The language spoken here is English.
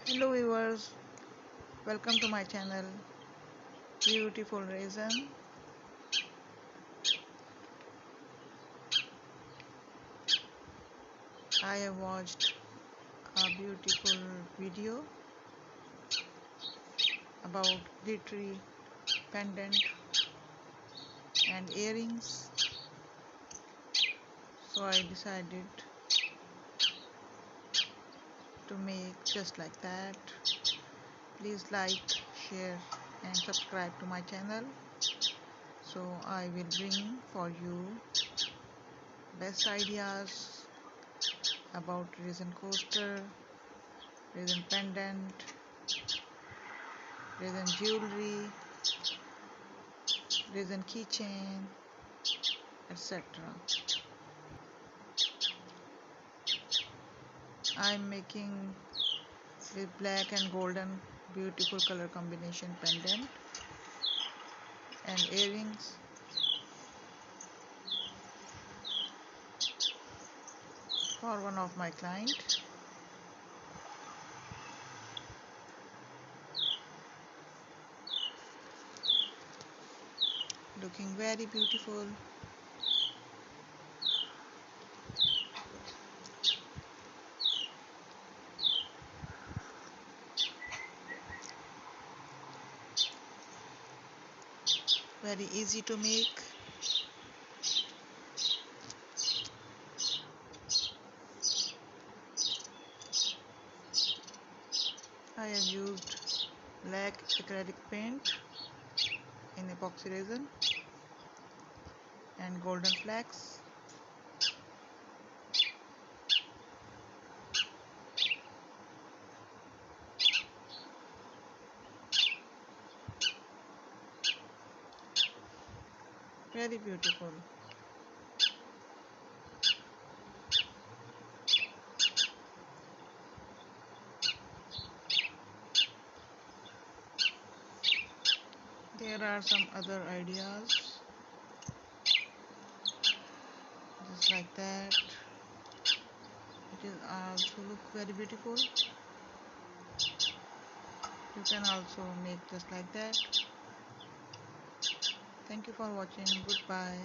Hello viewers, welcome to my channel Beautiful Resin. I have watched a beautiful video about glittery pendant and earrings, so I decided to make just like that. Please like, share and subscribe to my channel, so I will bring for you best ideas about resin coaster, resin pendant, resin jewelry, resin keychain, etc. I'm making with black and golden beautiful color combination pendant and earrings for one of my client. Looking very beautiful. Very easy to make. I have used black acrylic paint in epoxy resin and golden flax. Very beautiful. There are some other ideas just like that. It is also look very beautiful. You can also make just like that. Thank you for watching. Goodbye.